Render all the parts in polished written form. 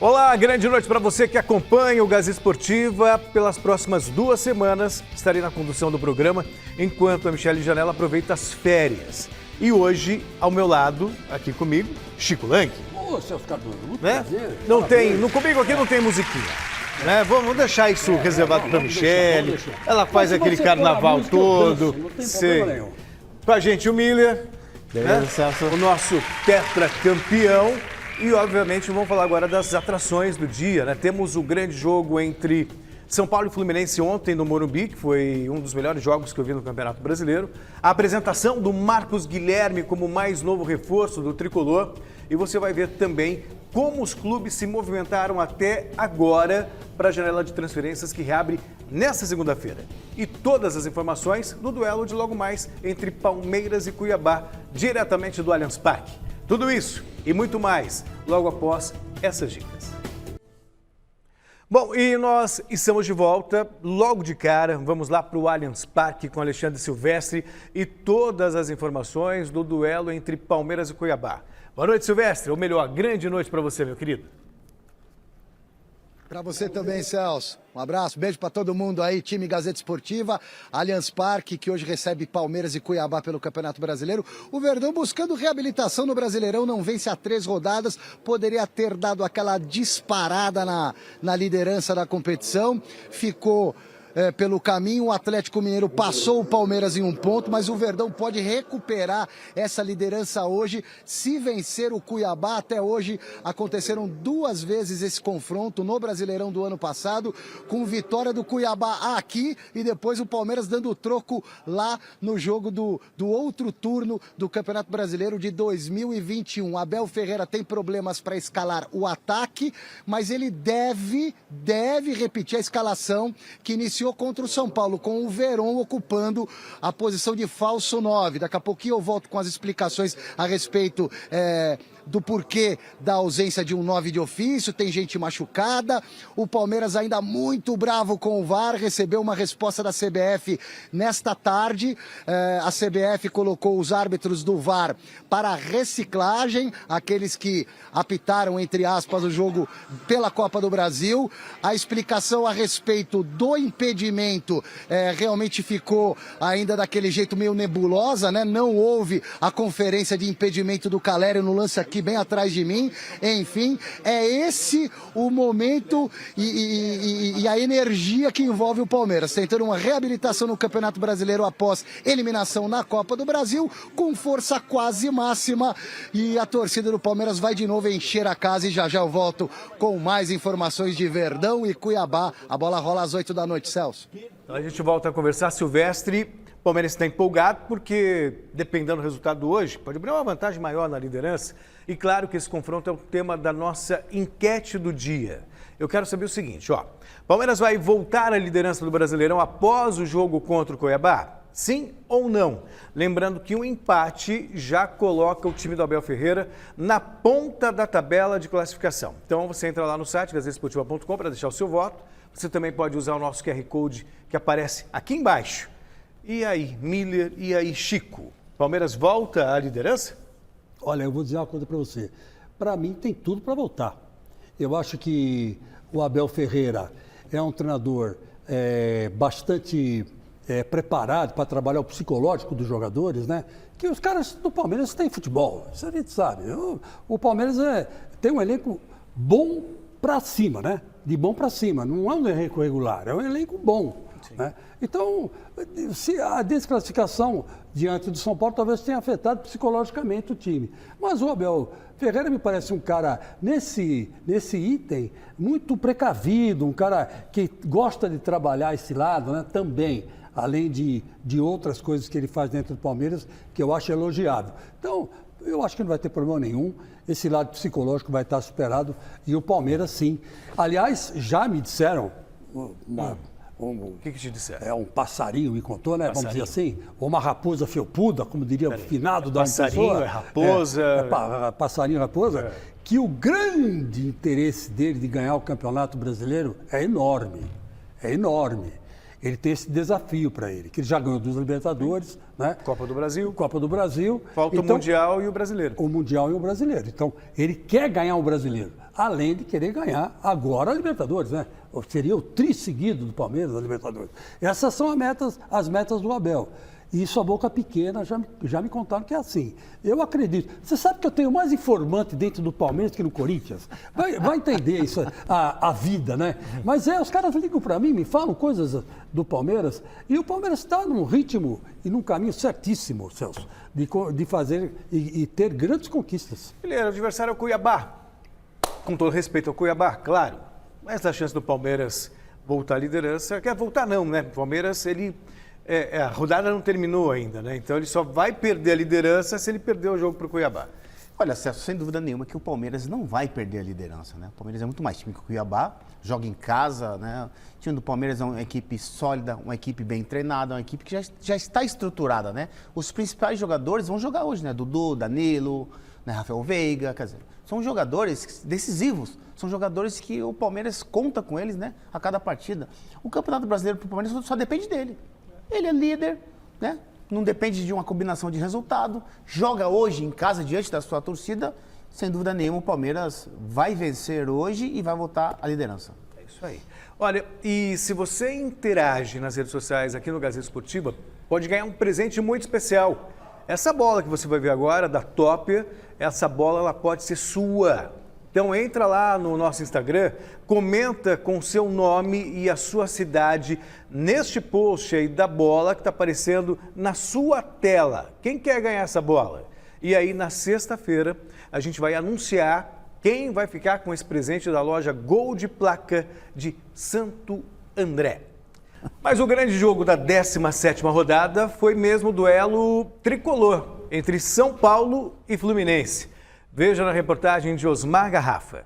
Olá, grande noite para você que acompanha o Gazeta Esportiva. Pelas próximas 2 semanas estarei na condução do programa, enquanto a Michele Janela aproveita as férias. E hoje, ao meu lado, aqui comigo, Chico Lang. Ô, Celso Cardoso, muito prazer. Comigo aqui não tem musiquinha. Né? Vamos deixar isso reservado para a Michele. Ela faz aquele carnaval todo. Não tem problema nenhum. Com a gente o Miller, né? O nosso tetracampeão. E, obviamente, vamos falar agora das atrações do dia, né? Temos o grande jogo entre São Paulo e Fluminense ontem no Morumbi, que foi um dos melhores jogos que eu vi no Campeonato Brasileiro. A apresentação do Marcos Guilherme como mais novo reforço do Tricolor. E você vai ver também como os clubes se movimentaram até agora para a janela de transferências que reabre nesta segunda-feira. E todas as informações no duelo de logo mais entre Palmeiras e Cuiabá, diretamente do Allianz Parque. Tudo isso e muito mais, logo após essas dicas. Bom, e nós estamos de volta, logo de cara, vamos lá para o Allianz Parque com Alexandre Silvestre e todas as informações do duelo entre Palmeiras e Cuiabá. Boa noite, Silvestre, ou melhor, grande noite para você, meu querido. Para você também, Celso. Um abraço, beijo para todo mundo aí, time Gazeta Esportiva, Allianz Parque, que hoje recebe Palmeiras e Cuiabá pelo Campeonato Brasileiro. O Verdão buscando reabilitação no Brasileirão, não vence há 3 rodadas, poderia ter dado aquela disparada na liderança da competição, ficou pelo caminho, o Atlético Mineiro passou o Palmeiras em 1 ponto, mas o Verdão pode recuperar essa liderança hoje, se vencer o Cuiabá. Até hoje aconteceram 2 vezes esse confronto no Brasileirão do ano passado, com vitória do Cuiabá aqui e depois o Palmeiras dando o troco lá no jogo do outro turno do Campeonato Brasileiro de 2021. Abel Ferreira tem problemas para escalar o ataque, mas ele deve repetir a escalação que iniciou contra o São Paulo, com o Verón ocupando a posição de falso 9. Daqui a pouquinho eu volto com as explicações a respeito do porquê da ausência de um 9 de ofício, tem gente machucada, o Palmeiras ainda muito bravo com o VAR, recebeu uma resposta da CBF nesta tarde, a CBF colocou os árbitros do VAR para reciclagem, aqueles que apitaram, entre aspas, o jogo pela Copa do Brasil. A explicação a respeito do impedimento realmente ficou ainda daquele jeito meio nebulosa, né? Não houve a conferência de impedimento do Calério no lance aqui bem atrás de mim. Enfim, é esse o momento e a energia que envolve o Palmeiras, tentando uma reabilitação no Campeonato Brasileiro após eliminação na Copa do Brasil, com força quase máxima, e a torcida do Palmeiras vai de novo encher a casa. E já eu volto com mais informações de Verdão e Cuiabá. A bola rola às 8 da noite, Celso. Então a gente volta a conversar, Silvestre. O Palmeiras está empolgado porque, dependendo do resultado hoje, pode abrir uma vantagem maior na liderança. E claro que esse confronto é o tema da nossa enquete do dia. Eu quero saber o seguinte, Palmeiras vai voltar à liderança do Brasileirão após o jogo contra o Cuiabá? Sim ou não? Lembrando que um empate já coloca o time do Abel Ferreira na ponta da tabela de classificação. Então você entra lá no site gazetesportiva.com para deixar o seu voto. Você também pode usar o nosso QR Code que aparece aqui embaixo. E aí, Miller, e aí, Chico? Palmeiras volta à liderança? Olha, eu vou dizer uma coisa para você. Para mim, tem tudo para voltar. Eu acho que o Abel Ferreira é um treinador bastante preparado para trabalhar o psicológico dos jogadores, né? Que os caras do Palmeiras têm futebol, isso a gente sabe. O Palmeiras tem um elenco bom para cima, né? De bom para cima, não é um elenco regular, é um elenco bom. Né? Então, se a desclassificação diante do São Paulo talvez tenha afetado psicologicamente o time. Mas o Abel Ferreira me parece um cara, nesse item, muito precavido, um cara que gosta de trabalhar esse lado, né? Também, além de outras coisas que ele faz dentro do Palmeiras, que eu acho elogiável. Então, eu acho que não vai ter problema nenhum, esse lado psicológico vai estar superado e o Palmeiras sim. Aliás, já me disseram... O que te disseram? É um passarinho, me contou, né? Vamos dizer assim. Ou uma raposa felpuda, como diria o finado da passarinho, raposa. Passarinho, raposa. Que o grande interesse dele de ganhar o Campeonato Brasileiro é enorme. É enorme. Ele tem esse desafio para ele, que ele já ganhou dos Libertadores, né? Copa do Brasil. Copa do Brasil. Falta o Mundial e o Brasileiro. O Mundial e o Brasileiro. Então, ele quer ganhar o Brasileiro, além de querer ganhar agora a Libertadores, né? Seria o tri seguido do Palmeiras, a Libertadores. Essas são as metas do Abel. E isso a boca pequena já me contaram que é assim. Eu acredito. Você sabe que eu tenho mais informante dentro do Palmeiras que no Corinthians? Vai entender isso, a vida, né? Mas os caras ligam para mim, me falam coisas do Palmeiras, e o Palmeiras está num ritmo e num caminho certíssimo, Celso, de fazer e ter grandes conquistas. Ele era o adversário ao Cuiabá. Com todo respeito ao Cuiabá, claro. Mas a chance do Palmeiras voltar à liderança, quer voltar não, né? O Palmeiras, a rodada não terminou ainda, né? Então ele só vai perder a liderança se ele perder o jogo para o Cuiabá. Olha, Celso, sem dúvida nenhuma que o Palmeiras não vai perder a liderança, né? O Palmeiras é muito mais time que o Cuiabá, joga em casa, né? O time do Palmeiras é uma equipe sólida, uma equipe bem treinada, uma equipe que já está estruturada, né? Os principais jogadores vão jogar hoje, né? Dudu, Danilo, né? Rafael Veiga, quer dizer, são jogadores decisivos, são jogadores que o Palmeiras conta com eles, né? A cada partida. O Campeonato Brasileiro para o Palmeiras só depende dele. Ele é líder, né? Não depende de uma combinação de resultado. Joga hoje em casa diante da sua torcida. Sem dúvida nenhuma, o Palmeiras vai vencer hoje e vai voltar à liderança. É isso aí. Olha, e se você interage nas redes sociais aqui no Gazeta Esportiva, pode ganhar um presente muito especial. Essa bola que você vai ver agora, da Topper, essa bola ela pode ser sua. Então entra lá no nosso Instagram, comenta com seu nome e a sua cidade neste post aí da bola que está aparecendo na sua tela. Quem quer ganhar essa bola? E aí na sexta-feira a gente vai anunciar quem vai ficar com esse presente da loja Gol de Placa de Santo André. Mas o grande jogo da 17ª rodada foi mesmo o duelo tricolor entre São Paulo e Fluminense. Veja na reportagem de Osmar Garrafa.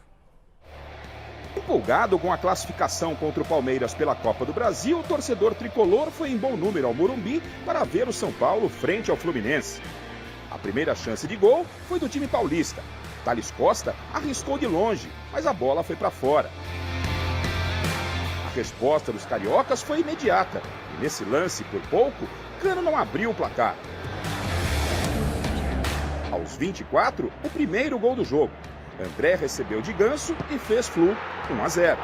Empolgado com a classificação contra o Palmeiras pela Copa do Brasil, o torcedor tricolor foi em bom número ao Morumbi para ver o São Paulo frente ao Fluminense. A primeira chance de gol foi do time paulista. Thales Costa arriscou de longe, mas a bola foi para fora. A resposta dos cariocas foi imediata e nesse lance, por pouco, Cano não abriu o placar. Aos 24, o primeiro gol do jogo. André recebeu de Ganso e fez Flu 1-0.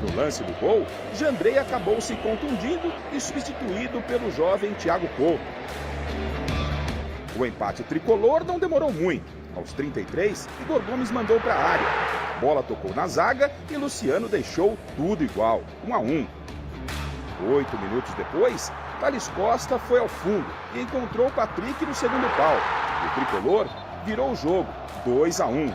No lance do gol, Jandrei acabou se contundindo e substituído pelo jovem Thiago Couto. O empate tricolor não demorou muito. Aos 33, Igor Gomes mandou para a área. A bola tocou na zaga e Luciano deixou tudo igual, 1-1. 8 minutos depois, Thales Costa foi ao fundo e encontrou o Patrick no segundo pau. O tricolor virou o jogo, 2-1.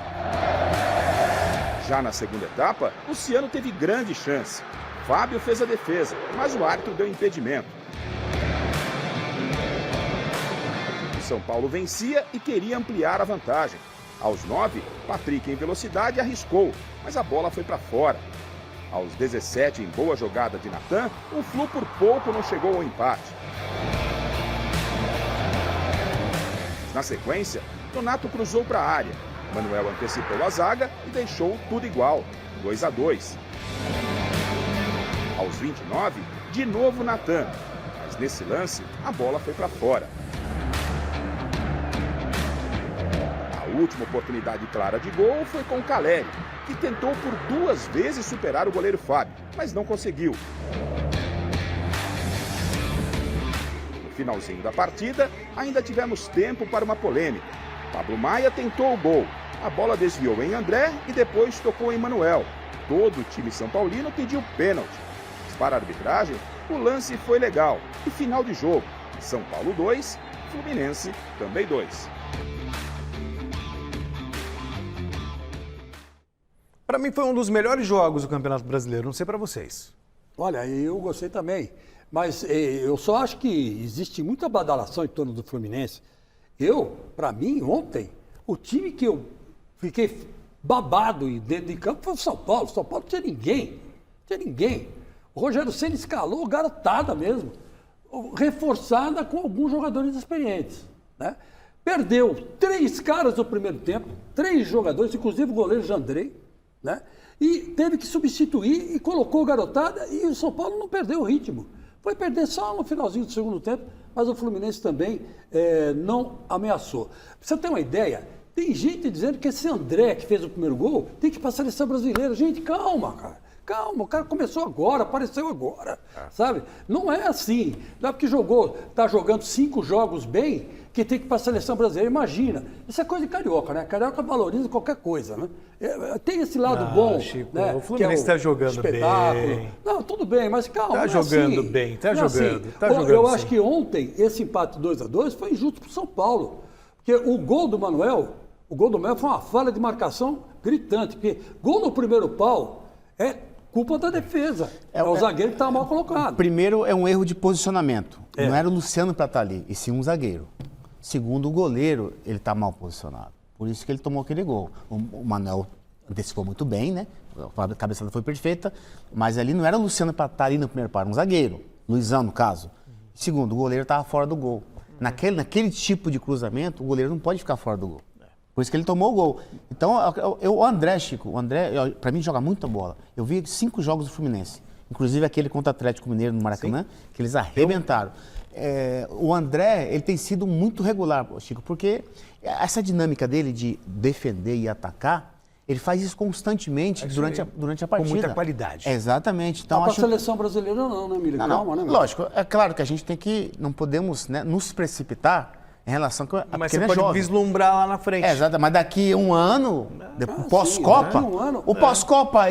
Já na segunda etapa, Luciano teve grande chance. Fábio fez a defesa, mas o árbitro deu impedimento. O São Paulo vencia e queria ampliar a vantagem. Aos 9, Patrick em velocidade arriscou, mas a bola foi para fora. Aos 17, em boa jogada de Natan, o Flu por pouco não chegou ao empate. Na sequência, Donato cruzou para a área. Manuel antecipou a zaga e deixou tudo igual, 2-2. Aos 29, de novo Natan, mas nesse lance a bola foi para fora. A última oportunidade clara de gol foi com Caleri, que tentou por 2 vezes superar o goleiro Fábio, mas não conseguiu. No finalzinho da partida, ainda tivemos tempo para uma polêmica. Pablo Maia tentou o gol. A bola desviou em André e depois tocou em Manuel. Todo o time são paulino pediu pênalti. Para a arbitragem, o lance foi legal. E final de jogo, São Paulo 2, Fluminense também 2. Para mim foi um dos melhores jogos do Campeonato Brasileiro, não sei para vocês. Olha, eu gostei também, mas eu só acho que existe muita badalação em torno do Fluminense. Para mim, ontem, o time que eu fiquei babado dentro de campo foi o São Paulo. São Paulo não tinha ninguém, O Rogério Ceni escalou garotada mesmo, reforçada com alguns jogadores experientes, né? Perdeu 3 caras no primeiro tempo, 3 jogadores, inclusive o goleiro Jandrei, né? E teve que substituir e colocou garotada e o São Paulo não perdeu o ritmo. Foi perder só no finalzinho do segundo tempo, mas o Fluminense também não ameaçou. Pra você ter uma ideia, tem gente dizendo que esse André que fez o primeiro gol tem que ir para a seleção brasileira. Gente, calma, cara. Calma, o cara começou agora, apareceu agora, sabe? Não é assim. Não é porque está jogando 5 jogos bem que tem que ir para a seleção brasileira. Imagina. Isso é coisa de carioca, né? Carioca valoriza qualquer coisa, né? Tem esse lado bom, Chico, né? o Fluminense está jogando espetáculo. bem. Não, tudo bem, mas calma. Está jogando bem, está jogando. Tá jogando, eu acho que ontem esse empate 2-2 foi injusto para o São Paulo. Porque o gol do Manuel foi uma falha de marcação gritante. Porque gol no primeiro pau é culpa da defesa. É o zagueiro que estava mal colocado. Primeiro, é um erro de posicionamento. Não era o Luciano para estar ali, e sim um zagueiro. Segundo, o goleiro, ele está mal posicionado. Por isso que ele tomou aquele gol. O Manuel antecipou muito bem, né? A cabeçada foi perfeita, mas ali não era o Luciano para estar ali no primeiro pau, era um zagueiro. Luizão, no caso. Segundo, o goleiro estava fora do gol. Naquele tipo de cruzamento, o goleiro não pode ficar fora do gol. Por isso que ele tomou o gol. Então, o André, Chico, para mim, joga muita bola. Eu vi 5 jogos do Fluminense, inclusive aquele contra o Atlético Mineiro no Maracanã, que eles arrebentaram. O André, ele tem sido muito regular, Chico, porque essa dinâmica dele de defender e atacar, ele faz isso constantemente durante a partida. Com muita qualidade. Exatamente. Então, para a seleção brasileira não, né, Mili? Calma, né? Lógico, é claro que a gente não podemos, né, nos precipitar em relação com mas você pode vislumbrar lá na frente. Exato, mas daqui a um ano, pós-Copa, o pós-Copa,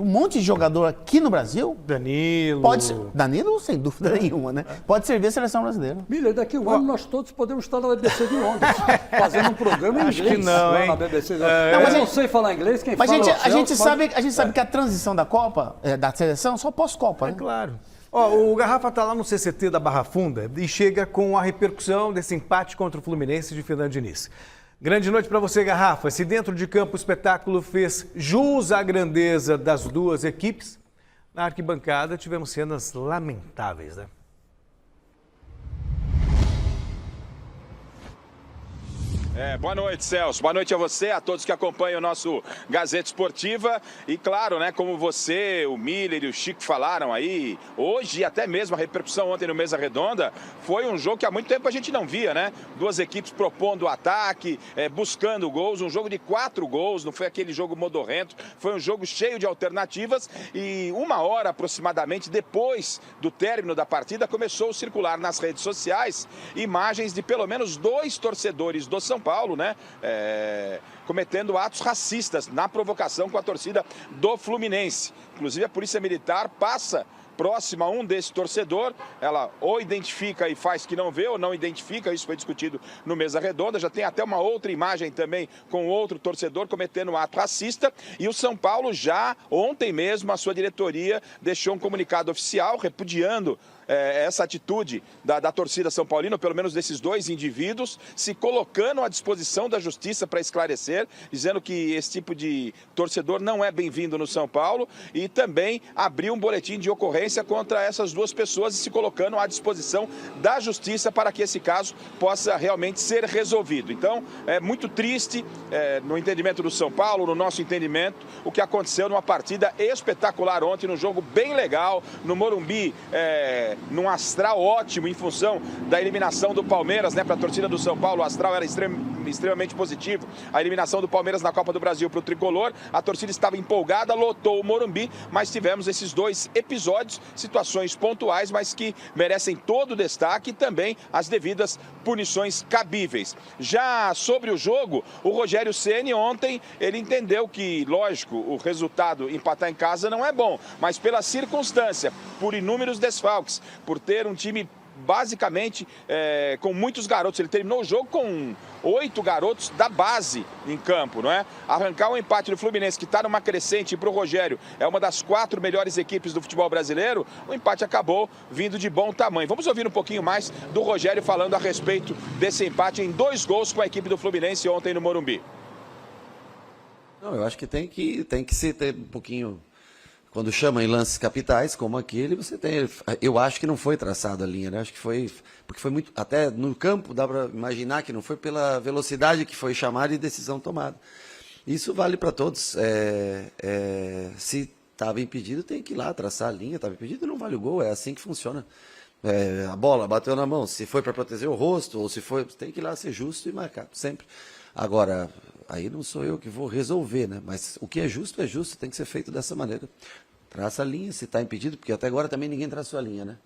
um monte de jogador aqui no Brasil... Danilo, sem dúvida nenhuma, né? Pode servir a seleção brasileira. Miller, daqui a um ano nós todos podemos estar na BBC de Londres, fazendo um programa em inglês. Acho que não, hein? Na BBC. Eu não sei falar inglês, quem fala a gente sabe que a transição da Copa, da seleção, só pós-Copa, né? Claro. O Garrafa está lá no CCT da Barra Funda e chega com a repercussão desse empate contra o Fluminense de Fernando Diniz. Grande noite para você, Garrafa. Se dentro de campo o espetáculo fez jus à grandeza das duas equipes, na arquibancada tivemos cenas lamentáveis, né? Boa noite, Celso. Boa noite a você, a todos que acompanham o nosso Gazeta Esportiva. E claro, né, como você, o Miller e o Chico falaram aí, hoje e até mesmo a repercussão ontem no Mesa Redonda, foi um jogo que há muito tempo a gente não via, né? Duas equipes propondo o ataque, buscando gols, um jogo de 4 gols, não foi aquele jogo modorrento, foi um jogo cheio de alternativas e 1 hora aproximadamente depois do término da partida começou a circular nas redes sociais imagens de pelo menos 2 torcedores do São Paulo, né, cometendo atos racistas na provocação com a torcida do Fluminense. Inclusive a Polícia Militar passa próxima a um desse torcedor, ela ou identifica e faz que não vê ou não identifica, isso foi discutido no Mesa Redonda, já tem até uma outra imagem também com outro torcedor cometendo um ato racista e o São Paulo já ontem mesmo a sua diretoria deixou um comunicado oficial repudiando essa atitude da torcida São Paulina, ou pelo menos desses 2 indivíduos, se colocando à disposição da justiça para esclarecer, dizendo que esse tipo de torcedor não é bem-vindo no São Paulo e também abriu um boletim de ocorrência contra essas 2 pessoas e se colocando à disposição da justiça para que esse caso possa realmente ser resolvido. Então, é muito triste, no entendimento do São Paulo, no nosso entendimento, o que aconteceu numa partida espetacular ontem, num jogo bem legal, no Morumbi, num astral ótimo em função da eliminação do Palmeiras, né, para a torcida do São Paulo, o astral era extremamente positivo. A eliminação do Palmeiras na Copa do Brasil para o Tricolor, a torcida estava empolgada, lotou o Morumbi, mas tivemos esses 2 episódios, situações pontuais, mas que merecem todo o destaque e também as devidas punições cabíveis. Já sobre o jogo, o Rogério Ceni ontem, ele entendeu que, lógico, o resultado empatar em casa não é bom, mas pela circunstância, por inúmeros desfalques, por ter um time basicamente com muitos garotos. Ele terminou o jogo com 8 garotos da base em campo, não é? Arrancar um empate do Fluminense, que está numa crescente, para o Rogério é uma das 4 melhores equipes do futebol brasileiro, o empate acabou vindo de bom tamanho. Vamos ouvir um pouquinho mais do Rogério falando a respeito desse empate em 2 gols com a equipe do Fluminense ontem no Morumbi. Não, eu acho que tem que se ter um pouquinho... Quando chama em lances capitais, como aquele, você tem... Eu acho que não foi traçada a linha, né? Acho que foi... Porque foi muito... Até no campo, dá para imaginar que não foi pela velocidade que foi chamada e decisão tomada. Isso vale para todos. Se estava impedido, tem que ir lá traçar a linha. Estava impedido, não vale o gol. É assim que funciona. A bola bateu na mão. Se foi para proteger o rosto ou se foi, tem que ir lá ser justo e marcar sempre. Agora, aí não sou eu que vou resolver, né? Mas o que é justo, tem que ser feito dessa maneira. Traça a linha, se está impedido, porque até agora também ninguém traçou a linha, né?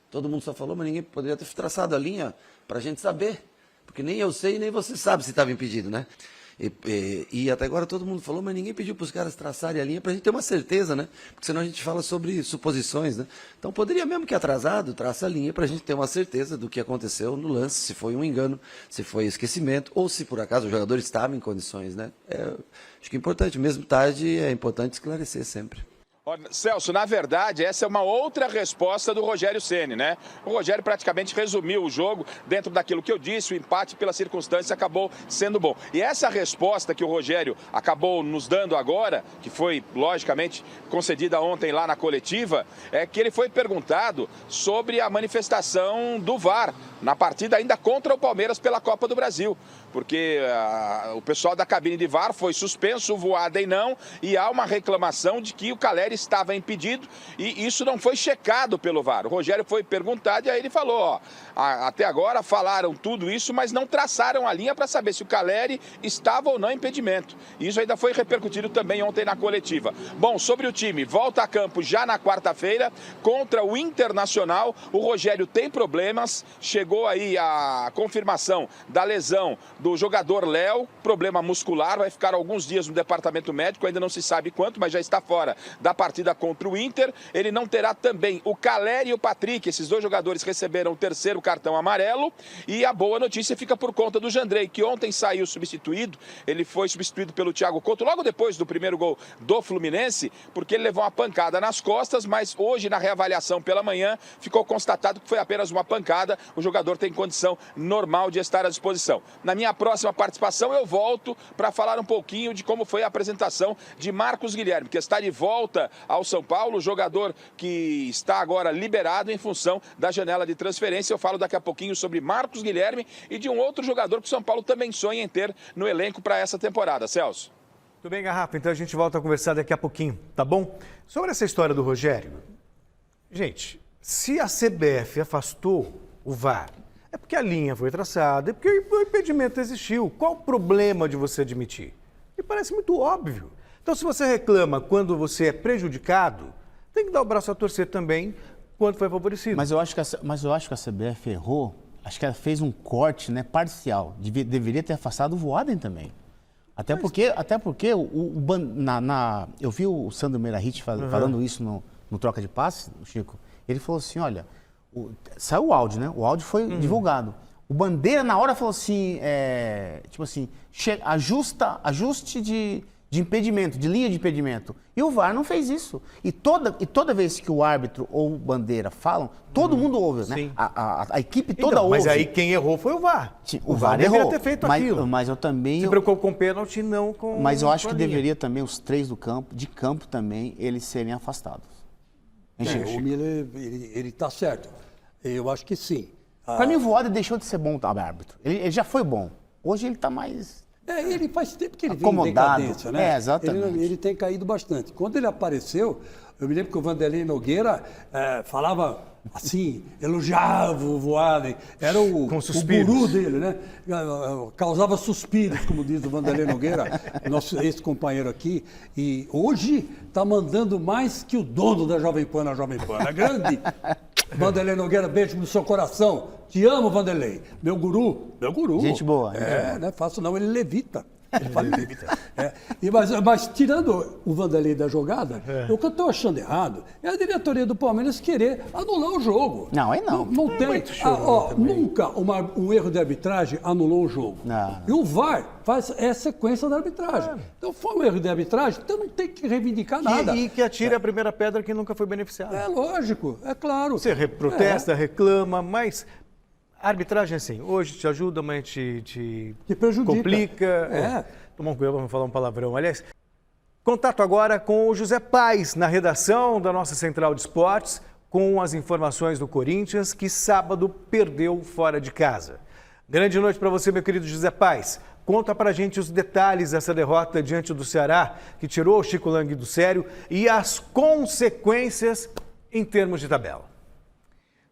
Todo mundo só falou, mas ninguém poderia ter traçado a linha para a gente saber. Porque nem eu sei, nem você sabe se estava impedido, né? E até agora todo mundo falou, mas ninguém pediu para os caras traçarem a linha para a gente ter uma certeza, né? Porque senão a gente fala sobre suposições, né? Então poderia mesmo que atrasado, traça a linha para a gente ter uma certeza do que aconteceu no lance, se foi um engano, se foi esquecimento, ou se por acaso o jogador estava em condições, né? Acho que é importante, mesmo tarde, é importante esclarecer sempre. Celso, na verdade, essa é uma outra resposta do Rogério Ceni, né? O Rogério praticamente resumiu o jogo dentro daquilo que eu disse, o empate pela circunstância acabou sendo bom. E essa resposta que o Rogério acabou nos dando agora, que foi, logicamente, concedida ontem lá na coletiva, é que ele foi perguntado sobre a manifestação do VAR na partida ainda contra o Palmeiras pela Copa do Brasil. Porque o pessoal da cabine de VAR foi suspenso, o Voaden não, e há uma reclamação de que o Caleri estava impedido e isso não foi checado pelo VAR. O Rogério foi perguntado e aí ele falou, até agora falaram tudo isso, mas não traçaram a linha para saber se o Caleri estava ou não em impedimento. Isso ainda foi repercutido também ontem na coletiva. Bom, sobre o time, volta a campo já na quarta-feira contra o Internacional. O Rogério tem problemas, chegou aí a confirmação da lesão do jogador Léo, problema muscular, vai ficar alguns dias no departamento médico, ainda não se sabe quanto, mas já está fora da partida contra o Inter. Ele não terá também o Caleri e o Patrick, esses dois jogadores receberam o terceiro cartão amarelo, e a boa notícia fica por conta do Jandrei, que ontem saiu substituído, ele foi substituído pelo Thiago Couto, logo depois do primeiro gol do Fluminense, porque ele levou uma pancada nas costas, mas hoje na reavaliação pela manhã ficou constatado que foi apenas uma pancada, o jogador tem condição normal de estar à disposição. Na minha próxima participação eu volto para falar um pouquinho de como foi a apresentação de Marcos Guilherme, que está de volta ao São Paulo, jogador que está agora liberado em função da janela de transferência. Eu falo daqui a pouquinho sobre Marcos Guilherme e de um outro jogador que o São Paulo também sonha em ter no elenco para essa temporada. Celso. Tudo bem, Garrafa? Então a gente volta a conversar daqui a pouquinho, tá bom? Sobre essa história do Rogério, gente, se a CBF afastou o VAR, é porque a linha foi traçada, é porque o impedimento existiu. Qual o problema de você admitir? Me parece muito óbvio. Então, se você reclama quando você é prejudicado, tem que dar o braço a torcer também quando foi favorecido. Mas eu acho que a CBF errou, acho que ela fez um corte, né, parcial. Deveria ter afastado o Voaden também. Até porque eu vi o Sandro Meirahit falando isso no Troca de Passe, Chico. Ele falou assim, olha, saiu o áudio, né? O áudio foi divulgado. O Bandeira, na hora, falou assim, tipo assim, ajuste de impedimento, de linha de impedimento. E o VAR não fez isso. E toda vez que o árbitro ou o Bandeira falam, todo mundo ouve, né? A equipe toda ouve. Mas aí quem errou foi o VAR. O VAR deveria ter feito aquilo. Mas eu também... Se preocupou com o pênalti, não com... Mas eu acho que deveria também, os três de campo também, eles serem afastados. O Miller, ele está certo. Eu acho que sim. Para mim, o Voaden deixou de ser bom árbitro. Ele já foi bom. Hoje ele está mais... Ele faz tempo que ele acomodado. Vem em decadência, né? Exatamente. Ele tem caído bastante. Quando ele apareceu, eu me lembro que o Vanderlei Nogueira falava assim, elogiava o Voaden. Era o guru dele, né? Causava suspiros, como diz o Vanderlei Nogueira, nosso ex-companheiro aqui. E hoje está mandando mais que o dono da Jovem Pan na Jovem Pan. É grande. Vanderlei Nogueira, beijo no seu coração. Te amo, Vanderlei. Meu guru. Gente boa. Não é fácil não, ele levita. Ele fala levita. Mas tirando o Vanderlei da jogada, o que eu estou achando errado é a diretoria do Palmeiras querer anular o jogo. Não, aí não. Não tem. Nunca um erro de arbitragem anulou o jogo. Não. E o VAR faz sequência da arbitragem. Então foi um erro de arbitragem, então não tem que reivindicar nada. E que atire a primeira pedra que nunca foi beneficiado. É lógico, é claro. Você protesta, reclama, mas... A arbitragem é assim, hoje te ajuda, amanhã te prejudica. Complica. Toma um cuidado, vamos falar um palavrão. Aliás, contato agora com o José Paes, na redação da nossa Central de Esportes, com as informações do Corinthians, que sábado perdeu fora de casa. Grande noite para você, meu querido José Paes. conta pra gente os detalhes dessa derrota diante do Ceará, que tirou o Chico Lang do sério, e as consequências em termos de tabela.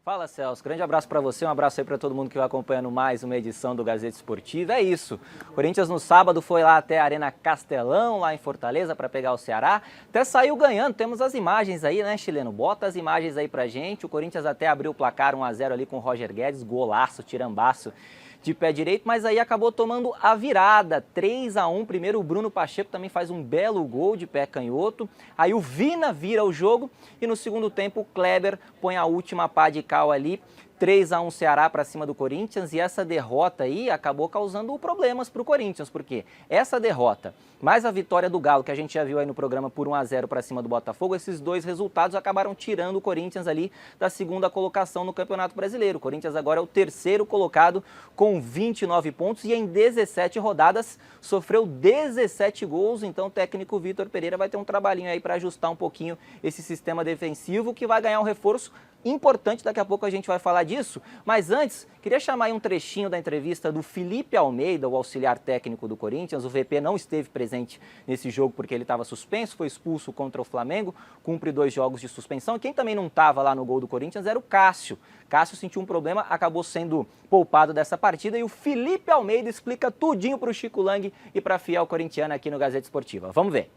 Fala, Celso. Grande abraço para você, um abraço aí para todo mundo que vai acompanhando mais uma edição do Gazeta Esportiva. É isso. O Corinthians no sábado foi lá até a Arena Castelão, lá em Fortaleza, para pegar o Ceará. Até saiu ganhando. Temos as imagens aí, né, chileno? Bota as imagens aí pra gente. O Corinthians até abriu o placar 1-0 ali com o Roger Guedes, golaço, tirambaço de pé direito, mas aí acabou tomando a virada, 3-1. Primeiro o Bruno Pacheco também faz um belo gol de pé canhoto, aí o Vina vira o jogo e no segundo tempo o Kleber põe a última pá de cal ali, 3-1 Ceará para cima do Corinthians, e essa derrota aí acabou causando problemas para o Corinthians, porque essa derrota, mais a vitória do Galo, que a gente já viu aí no programa por 1-0 para cima do Botafogo, esses dois resultados acabaram tirando o Corinthians ali da segunda colocação no Campeonato Brasileiro. O Corinthians agora é o terceiro colocado com 29 pontos e em 17 rodadas sofreu 17 gols, então o técnico Vitor Pereira vai ter um trabalhinho aí para ajustar um pouquinho esse sistema defensivo, que vai ganhar um reforço importante, daqui a pouco a gente vai falar disso, mas antes, queria chamar aí um trechinho da entrevista do Felipe Almeida, o auxiliar técnico do Corinthians. O VP não esteve presente nesse jogo porque ele estava suspenso, foi expulso contra o Flamengo, cumpre 2 jogos de suspensão, e quem também não estava lá no gol do Corinthians era o Cássio. Cássio sentiu um problema, acabou sendo poupado dessa partida, e o Felipe Almeida explica tudinho para o Chico Lang e para a fiel corintiana aqui no Gazeta Esportiva. Vamos ver.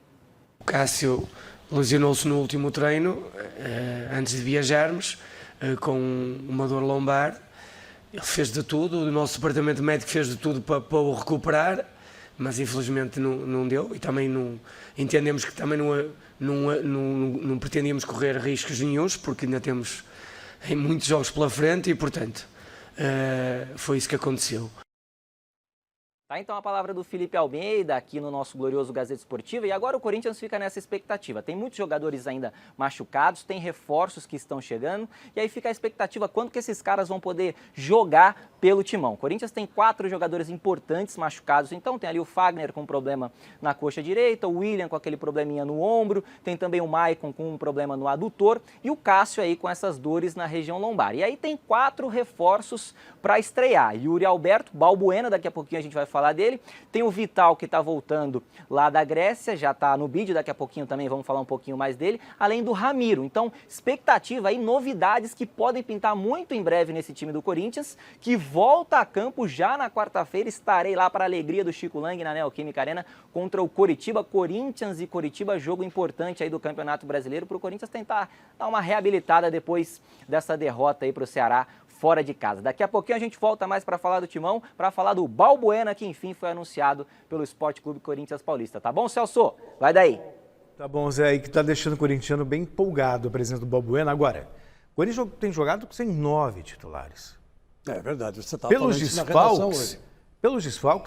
O Cássio lesionou-se no último treino, antes de viajarmos, com uma dor lombar. Ele fez de tudo, o nosso departamento médico fez de tudo para o recuperar, mas infelizmente não deu, e também não entendemos que também não pretendíamos correr riscos nenhuns, porque ainda temos muitos jogos pela frente e, portanto, foi isso que aconteceu. Tá, então a palavra do Felipe Almeida aqui no nosso glorioso Gazeta Esportiva, e agora o Corinthians fica nessa expectativa. Tem muitos jogadores ainda machucados, tem reforços que estão chegando, e aí fica a expectativa quando que esses caras vão poder jogar pelo timão. O Corinthians tem 4 jogadores importantes machucados, então tem ali o Fagner com problema na coxa direita, o William com aquele probleminha no ombro, tem também o Maicon com um problema no adutor, e o Cássio aí com essas dores na região lombar. E aí tem 4 reforços para estrear. Yuri Alberto, Balbuena, daqui a pouquinho a gente vai falar dele. Tem o Vital, que está voltando lá da Grécia, já está no bid, daqui a pouquinho também vamos falar um pouquinho mais dele, além do Ramiro. Então, expectativa aí, novidades que podem pintar muito em breve nesse time do Corinthians, que volta a campo já na quarta-feira. Estarei lá para a alegria do Chico Lang na Neoquímica Arena contra o Coritiba. Corinthians e Coritiba, jogo importante aí do Campeonato Brasileiro para o Corinthians tentar dar uma reabilitada depois dessa derrota aí para o Ceará fora de casa. Daqui a pouquinho a gente volta mais para falar do Timão, para falar do Balbuena, que enfim foi anunciado pelo Esporte Clube Corinthians Paulista. Tá bom, Celso? Vai daí. Tá bom, Zé, aí que tá deixando o corintiano bem empolgado a presença do Balbuena. Agora, o Corinthians tem jogado sem 9 titulares. É verdade, você tá pelos desfalques,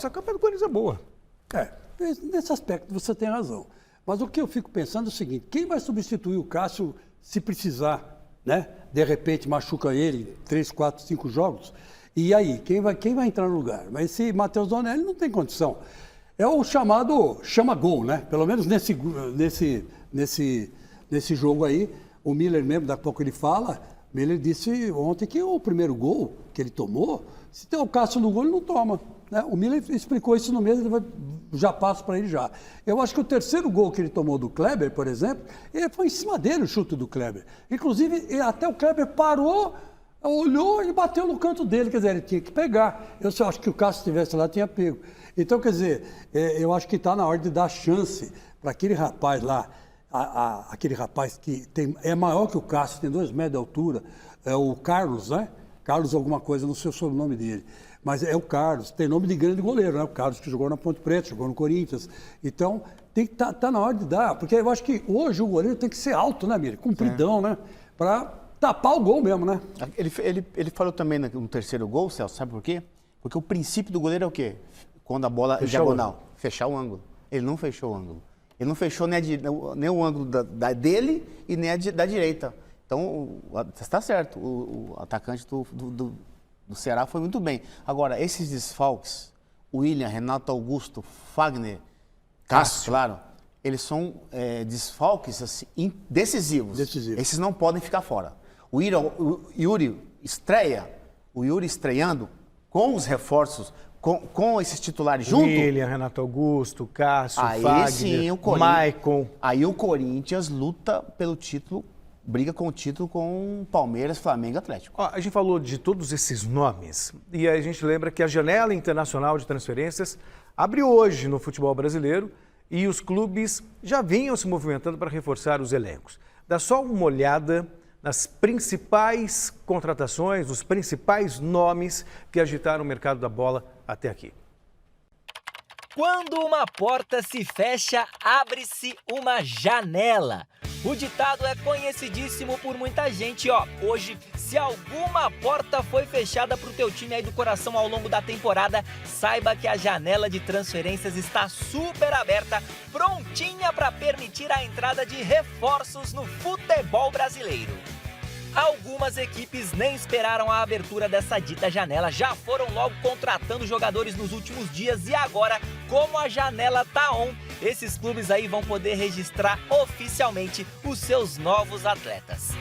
a campanha do Corinthians é boa. Nesse aspecto você tem razão. Mas o que eu fico pensando é o seguinte: quem vai substituir o Cássio se precisar, né? De repente machuca ele 3, 4, 5 jogos. E aí, quem vai entrar no lugar? Mas esse Matheus Donelli não tem condição. É o chamado chama-gol, né? Pelo menos nesse jogo aí, o Miller mesmo, daqui a pouco ele fala, Miller disse ontem que o primeiro gol que ele tomou, se tem o Cássio no gol, ele não toma. Né? O Miller explicou isso no mês, já passo para ele já. Eu acho que o terceiro gol que ele tomou do Kleber, por exemplo, foi em cima dele o chute do Kleber. Inclusive, até o Kleber parou, olhou e bateu no canto dele, quer dizer, ele tinha que pegar. Eu só acho que o Cássio estivesse lá, tinha pego. Então, quer dizer, eu acho que está na hora de dar chance para aquele rapaz lá, aquele rapaz que é maior que o Cássio, tem 2 metros de altura, é o Carlos, né? Carlos alguma coisa, não sei o sobrenome dele. Mas é o Carlos, tem nome de grande goleiro, né? O Carlos que jogou na Ponte Preta, jogou no Corinthians. Então, tem que tá na hora de dar, porque eu acho que hoje o goleiro tem que ser alto, né, Miriam? Compridão, né? Para tapar o gol mesmo, né? Ele falou também no terceiro gol, Celso, sabe por quê? Porque o princípio do goleiro é o quê? Quando a bola é diagonal, fechar o ângulo. Ele não fechou o ângulo. Ele não fechou nem o ângulo dele e nem da direita. Então, está certo, o atacante do Ceará foi muito bem. Agora, esses desfalques, William, Renato Augusto, Fagner, Cássio, claro, eles são desfalques assim, decisivos. Esses não podem ficar fora. O Yuri estreia, o Yuri estreando com os reforços, com esses titulares junto... William, Renato Augusto, Cássio, aí Fagner, sim, Maicon. Aí o Corinthians luta pelo título, briga com o título com Palmeiras, Flamengo e Atlético. Ó, a gente falou de todos esses nomes e a gente lembra que a janela internacional de transferências abre hoje no futebol brasileiro e os clubes já vinham se movimentando para reforçar os elencos. Dá só uma olhada nas principais contratações, os principais nomes que agitaram o mercado da bola até aqui. Quando uma porta se fecha, abre-se uma janela. O ditado é conhecidíssimo por muita gente, ó. Hoje, se alguma porta foi fechada pro teu time aí do coração ao longo da temporada, saiba que a janela de transferências está super aberta, prontinha para permitir a entrada de reforços no futebol brasileiro. Algumas equipes nem esperaram a abertura dessa dita janela, já foram logo contratando jogadores nos últimos dias e agora, como a janela tá on, esses clubes aí vão poder registrar oficialmente os seus novos atletas.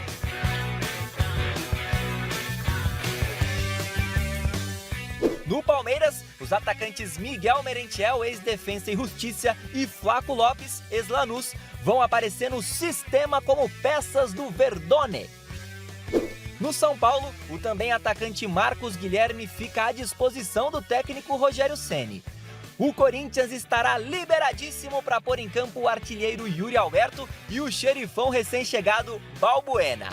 No Palmeiras, os atacantes Miguel Merentiel, ex-Defensa e Justiça, e Flaco Lopes, ex-Lanús, vão aparecer no sistema como peças do Verdone. No São Paulo, o também atacante Marcos Guilherme fica à disposição do técnico Rogério Ceni. O Corinthians estará liberadíssimo para pôr em campo o artilheiro Yuri Alberto e o xerifão recém-chegado Balbuena.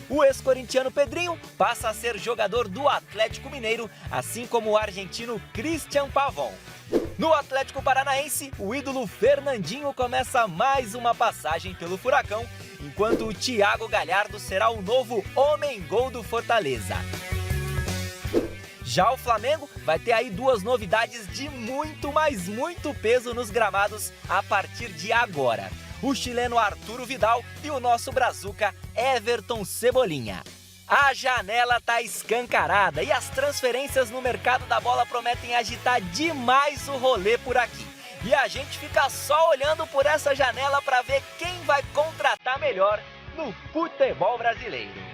O ex-corintiano Pedrinho passa a ser jogador do Atlético Mineiro, assim como o argentino Christian Pavon. No Atlético Paranaense, o ídolo Fernandinho começa mais uma passagem pelo Furacão, enquanto o Thiago Galhardo será o novo homem-gol do Fortaleza. Já o Flamengo vai ter aí duas novidades de muito, mas muito peso nos gramados a partir de agora. O chileno Arturo Vidal e o nosso brazuca Everton Cebolinha. A janela tá escancarada e as transferências no mercado da bola prometem agitar demais o rolê por aqui. E a gente fica só olhando por essa janela para ver quem vai contratar melhor no futebol brasileiro.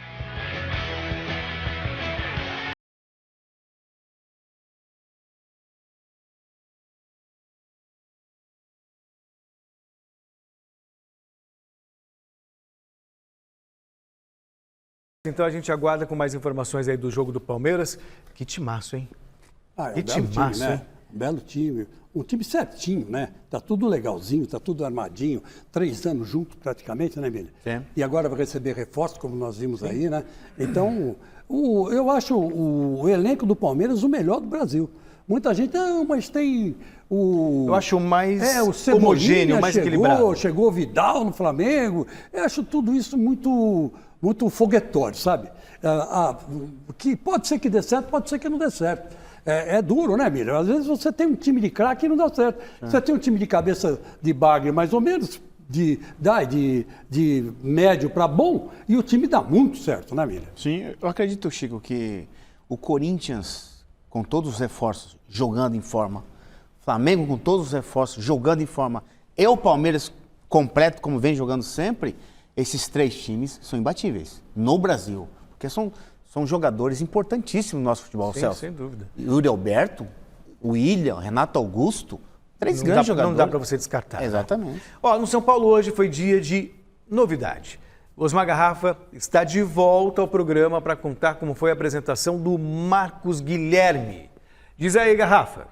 Então a gente aguarda com mais informações aí do jogo do Palmeiras. Que timaço, hein? Que timaço, time, né? Belo time. Um time certinho, né? Tá tudo legalzinho, tá tudo armadinho. 3 anos juntos praticamente, né, Emília? Sim. E agora vai receber reforço, como nós vimos aí, né? Então, eu acho o elenco do Palmeiras o melhor do Brasil. Muita gente, mas tem o... Eu acho o mais o homogêneo, mais equilibrado. Chegou o Vidal no Flamengo. Eu acho tudo isso muito foguetório, sabe? Que pode ser que dê certo, pode ser que não dê certo. É duro, né, Miriam? Às vezes você tem um time de craque e não dá certo. Você tem um time de cabeça de bagre, mais ou menos, de médio para bom, e o time dá muito certo, né, Miriam? Sim, eu acredito, Chico, que o Corinthians, com todos os reforços, jogando em forma, Flamengo com todos os reforços, jogando em forma, e o Palmeiras completo, como vem jogando sempre, esses 3 times são imbatíveis no Brasil, porque são jogadores importantíssimos no nosso futebol, Sim, Celso. sem dúvida. Yuri Alberto, William, Renato Augusto, 3 grandes jogadores. Não dá para você descartar. Exatamente. Ó, no São Paulo hoje foi dia de novidade. Osmar Garrafa está de volta ao programa para contar como foi a apresentação do Marcos Guilherme. Diz aí, Garrafa.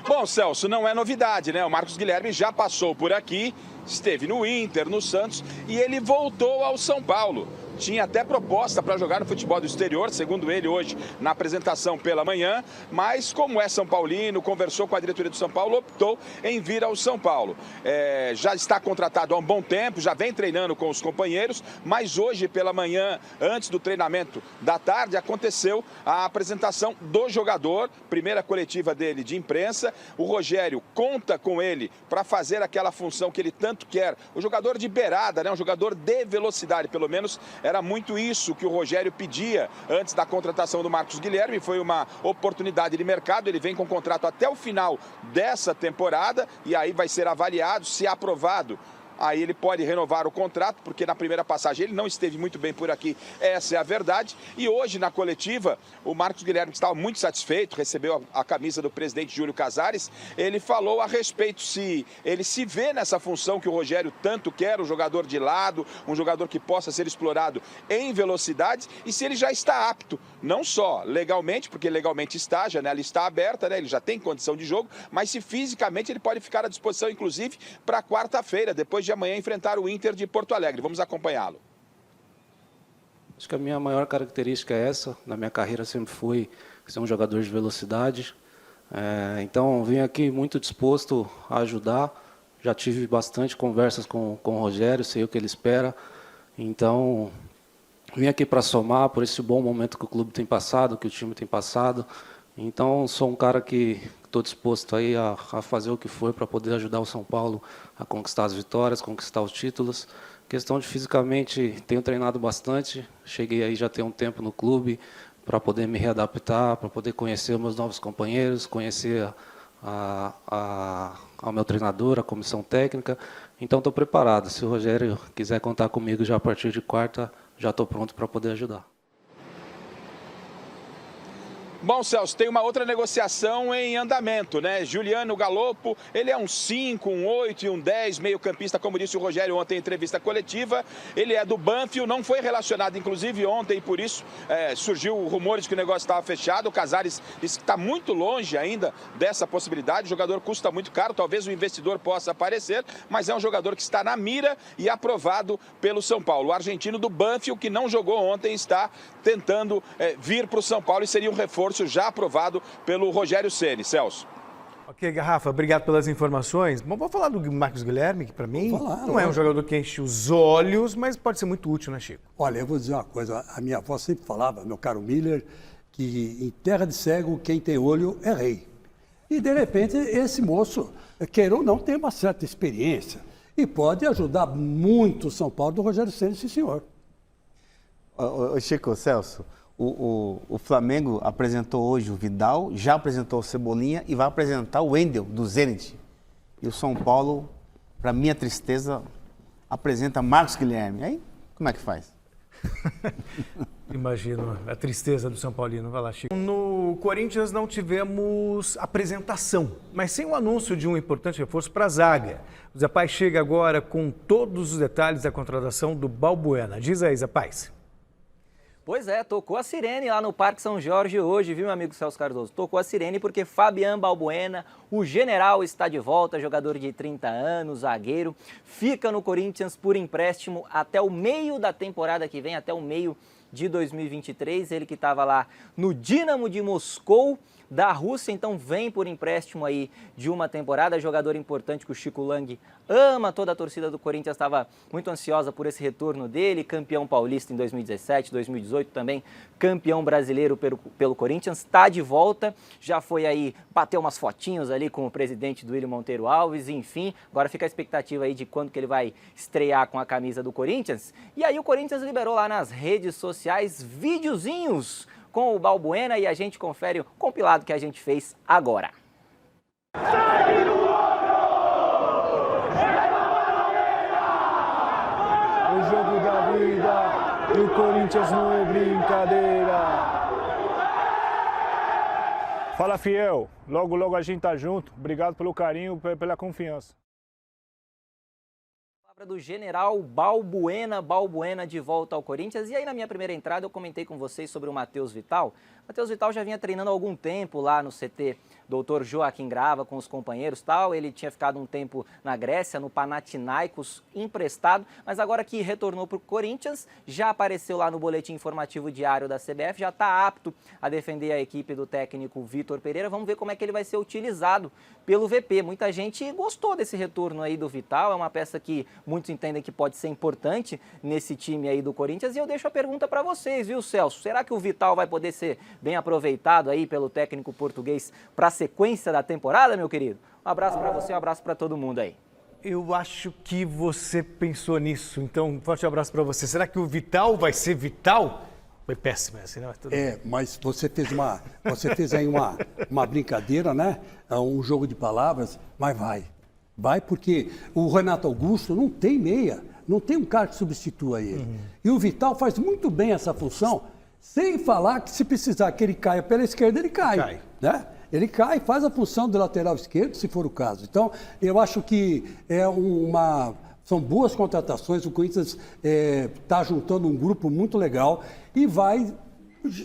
Bom, Celso, não é novidade, né? O Marcos Guilherme já passou por aqui, esteve no Inter, no Santos e ele voltou ao São Paulo. Tinha até proposta para jogar no futebol do exterior, segundo ele hoje na apresentação pela manhã, mas como é São Paulino, conversou com a diretoria do São Paulo, optou em vir ao São Paulo. Já está contratado há um bom tempo, já vem treinando com os companheiros, mas hoje pela manhã, antes do treinamento da tarde, aconteceu a apresentação do jogador, primeira coletiva dele de imprensa. O Rogério conta com ele para fazer aquela função que ele tanto quer, o jogador de beirada, né? Um jogador de velocidade, pelo menos era muito isso que o Rogério pedia antes da contratação do Marcos Guilherme. Foi uma oportunidade de mercado, ele vem com contrato até o final dessa temporada e aí vai ser avaliado, se aprovado aí ele pode renovar o contrato, porque na primeira passagem ele não esteve muito bem por aqui, essa é a verdade. E hoje, na coletiva, o Marcos Guilherme, que estava muito satisfeito, recebeu a camisa do presidente Júlio Casares, ele falou a respeito se ele se vê nessa função que o Rogério tanto quer, um jogador de lado, um jogador que possa ser explorado em velocidades, e se ele já está apto, não só legalmente, porque legalmente está, a janela está aberta, né? Ele já tem condição de jogo, mas se fisicamente ele pode ficar à disposição, inclusive, para quarta-feira, depois de amanhã enfrentar o Inter de Porto Alegre. Vamos acompanhá-lo. Acho que a minha maior característica é essa. Na minha carreira sempre fui ser um jogador de velocidade. Então, vim aqui muito disposto a ajudar. Já tive bastante conversas com o Rogério, sei o que ele espera. Então, vim aqui para somar por esse bom momento que o clube tem passado, que o time tem passado. Então, sou um cara que estou disposto aí a fazer o que for para poder ajudar o São Paulo a conquistar as vitórias, conquistar os títulos. Questão de fisicamente, tenho treinado bastante. Cheguei aí já tem um tempo no clube para poder me readaptar, para poder conhecer os meus novos companheiros, conhecer ao meu treinador, a comissão técnica. Então, estou preparado. Se o Rogério quiser contar comigo já a partir de quarta, já estou pronto para poder ajudar. Bom, Celso, tem uma outra negociação em andamento, né? Juliano Galopo, ele é um 5, um 8 e um 10, meio campista, como disse o Rogério ontem em entrevista coletiva. Ele é do Banfield, não foi relacionado, inclusive ontem, por isso surgiu rumores de que o negócio estava fechado. O Casares disse que está muito longe ainda dessa possibilidade. O jogador custa muito caro, talvez o investidor possa aparecer, mas é um jogador que está na mira e aprovado pelo São Paulo. O argentino do Banfield, que não jogou ontem, está tentando vir para o São Paulo e seria um reforço já aprovado pelo Rogério Ceni. Celso. Ok, Garrafa, obrigado pelas informações. Bom, vou falar do Marcos Guilherme, que para mim não é um jogador que enche os olhos, mas pode ser muito útil, né, Chico? Olha, eu vou dizer uma coisa, a minha avó sempre falava, meu caro Miller, que em terra de cego, quem tem olho é rei. E, de repente, esse moço, queira ou não, tem uma certa experiência e pode ajudar muito o São Paulo do Rogério Ceni, sim, senhor. Chico, Celso, o Flamengo apresentou hoje o Vidal, já apresentou o Cebolinha e vai apresentar o Wendel, do Zenit. E o São Paulo, para minha tristeza, apresenta Marcos Guilherme. Aí, como é que faz? Imagino a tristeza do São Paulino. Vai lá, Chico. No Corinthians não tivemos apresentação, mas sem o anúncio de um importante reforço para a zaga. O Zé Paz chega agora com todos os detalhes da contratação do Balbuena. Diz aí, Zé Paz. Pois é, tocou a sirene lá no Parque São Jorge hoje, viu, meu amigo Celso Cardoso? Tocou a sirene porque Fabian Balbuena, o general, está de volta, jogador de 30 anos, zagueiro, fica no Corinthians por empréstimo até o meio da temporada que vem, até o meio de 2023. Ele que estava lá no Dínamo de Moscou, da Rússia, então vem por empréstimo aí de uma temporada, jogador importante que o Chico Lang ama, toda a torcida do Corinthians estava muito ansiosa por esse retorno dele, campeão paulista em 2017, 2018 também, campeão brasileiro pelo Corinthians, está de volta, já foi aí, bateu umas fotinhos ali com o presidente Duílio Monteiro Alves, enfim, agora fica a expectativa aí de quando que ele vai estrear com a camisa do Corinthians, e aí o Corinthians liberou lá nas redes sociais videozinhos com o Balbuena e a gente confere o compilado que a gente fez agora. O jogo da vida e o Corinthians não é brincadeira. Fala, Fiel. Logo, logo a gente tá junto. Obrigado pelo carinho, pela confiança. Do general Balbuena de volta ao Corinthians. E aí na minha primeira entrada eu comentei com vocês sobre o Matheus Vital. O Matheus Vital já vinha treinando há algum tempo lá no CT Dr. Joaquim Grava com os companheiros tal. Ele tinha ficado um tempo na Grécia, no Panathinaikos, emprestado, mas agora que retornou para o Corinthians, já apareceu lá no boletim informativo diário da CBF, já está apto a defender a equipe do técnico Vitor Pereira. Vamos ver como é que ele vai ser utilizado pelo VP. Muita gente gostou desse retorno aí do Vital, é uma peça que muitos entendem que pode ser importante nesse time aí do Corinthians. E eu deixo a pergunta para vocês, viu, Celso? Será que o Vital vai poder ser bem aproveitado aí pelo técnico português para a sequência da temporada, meu querido? Um abraço para você, um abraço para todo mundo aí. Eu acho que você pensou nisso, então um forte abraço para você. Será que o Vital vai ser Vital? Foi péssimo assim, né? Mas você fez aí uma brincadeira, né? Um jogo de palavras, mas vai. Vai porque o Renato Augusto não tem meia, não tem um cara que substitua ele. E o Vital faz muito bem essa função, sem falar que se precisar que ele caia pela esquerda, ele cai. Né? Ele cai, faz a função do lateral esquerdo, se for o caso. Então, eu acho que são boas contratações, o Corinthians está juntando um grupo muito legal e vai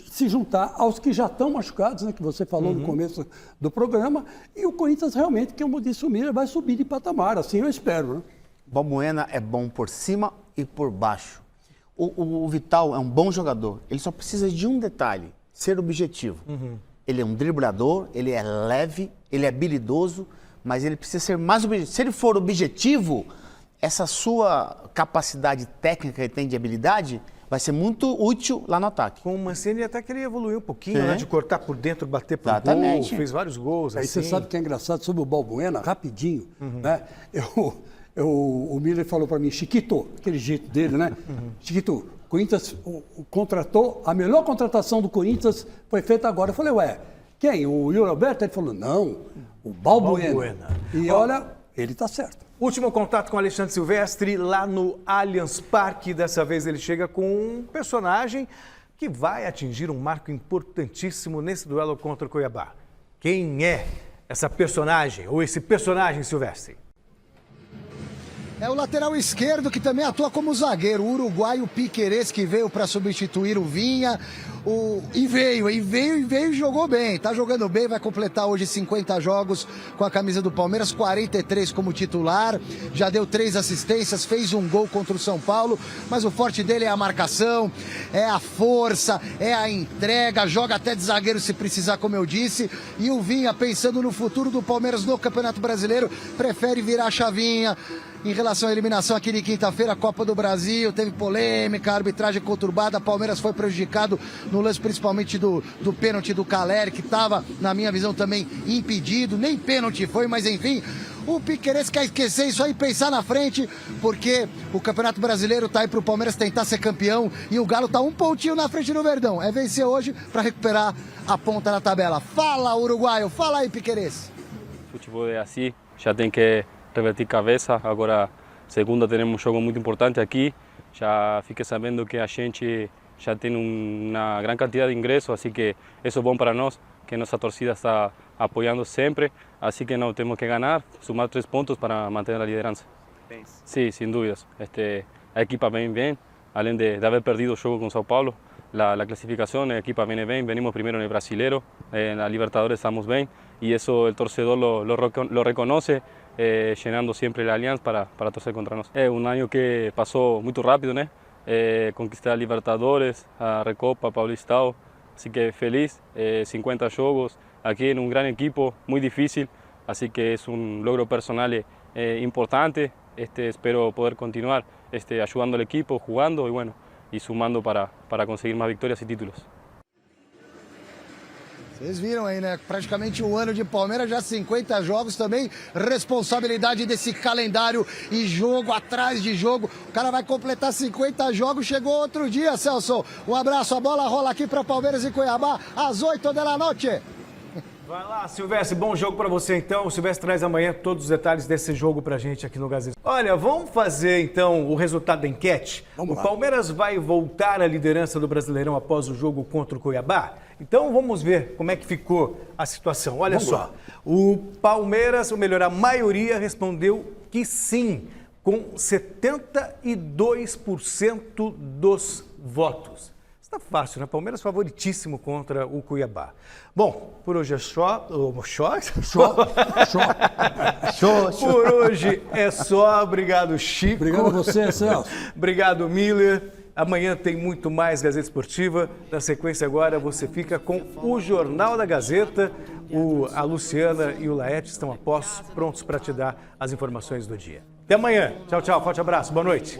se juntar aos que já estão machucados, né, que você falou no começo do programa, e o Corinthians realmente, como disse o Miller, vai subir de patamar, assim eu espero. Né? Balbuena é bom por cima e por baixo. O Vital é um bom jogador, ele só precisa de um detalhe, ser objetivo. Ele é um driblador, ele é leve, ele é habilidoso, mas ele precisa ser mais objetivo. Se ele for objetivo, essa sua capacidade técnica que ele tem de habilidade vai ser muito útil lá no ataque. Com o Mancini até que ele evoluiu um pouquinho, né? De cortar por dentro, bater por Exatamente. gol, fez vários gols. Aí assim. você sabe que é engraçado sobre o Balbuena, rapidinho, né? O Miller falou para mim, Chiquito, aquele jeito dele, né? Chiquito, o Corinthians contratou, a melhor contratação do Corinthians foi feita agora. Eu falei, ué, quem? O Yuri Alberto? Ele falou, não, o Balbuena. E olha, ele tá certo. Último contato com o Alexandre Silvestre lá no Allianz Parque. Dessa vez ele chega com um personagem que vai atingir um marco importantíssimo nesse duelo contra o Cuiabá. Quem é essa personagem ou esse personagem, Silvestre? É o lateral esquerdo que também atua como zagueiro, o uruguaio Piquerez, que veio para substituir o Vinha. E veio e jogou bem, tá jogando bem, vai completar hoje 50 jogos com a camisa do Palmeiras, 43 como titular, já deu 3 assistências, fez um gol contra o São Paulo, mas o forte dele é a marcação, é a força, é a entrega, joga até de zagueiro se precisar, como eu disse, e o Vinha, pensando no futuro do Palmeiras no Campeonato Brasileiro, prefere virar a chavinha. Em relação à eliminação aqui de quinta-feira, Copa do Brasil, teve polêmica, arbitragem conturbada, Palmeiras foi prejudicado no lance principalmente do pênalti do Caleri, que estava, na minha visão, também impedido, nem pênalti foi, mas enfim, o Piquerez quer esquecer isso aí e pensar na frente, porque o Campeonato Brasileiro tá aí pro Palmeiras tentar ser campeão e o Galo tá um pontinho na frente do Verdão, é vencer hoje para recuperar a ponta na tabela. Fala, uruguaio, fala aí, Piquerez. Futebol é assim, já tem que revertir cabeça. Agora, segunda, temos um jogo muito importante aqui. Já fiquei sabendo que a gente já tem uma grande quantidade de ingressos, assim que isso é bom para nós, que nossa torcida está apoiando sempre. Assim que não temos que ganhar, somar 3 pontos para manter a liderança. Sim, sem dúvidas. A equipa vem bem, além de haver perdido o jogo com São Paulo. La clasificación, a equipa viene bien, venimos primero en el Brasileiro, en la Libertadores estamos bien y eso el torcedor lo reconoce, llenando siempre la Allianz para torcer contra nosotros. Es un año que pasó muy rápido, ¿no? Conquisté a Libertadores, a Recopa, Paulistão, así que feliz, 50 jogos aquí en un gran equipo, muy difícil, así que es un logro personal importante, espero poder continuar ayudando al equipo, jugando y bueno, e sumando para conseguir mais vitórias e títulos. Vocês viram aí, né? Praticamente um ano de Palmeiras, já 50 jogos também. Responsabilidade desse calendário e jogo atrás de jogo. O cara vai completar 50 jogos, chegou outro dia, Celso. Um abraço, a bola rola aqui para Palmeiras e Cuiabá, às 8 da noite. Vai lá, Silvestre, bom jogo pra você então. O Silvestre traz amanhã todos os detalhes desse jogo pra gente aqui no Gazeta. Olha, vamos fazer então o resultado da enquete? O Palmeiras vai voltar à liderança do Brasileirão após o jogo contra o Cuiabá? Então vamos ver como é que ficou a situação. Olha só, o Palmeiras, ou melhor, a maioria respondeu que sim, com 72% dos votos. Tá fácil, né? Palmeiras favoritíssimo contra o Cuiabá. Bom, por hoje é só. Por hoje é só. Obrigado, Chico. Obrigado a você, Celso. Obrigado, Miller. Amanhã tem muito mais Gazeta Esportiva. Na sequência agora você fica com o Jornal da Gazeta. A Luciana e o Laerte estão a postos, prontos para te dar as informações do dia. Até amanhã. Tchau, tchau. Forte abraço. Boa noite.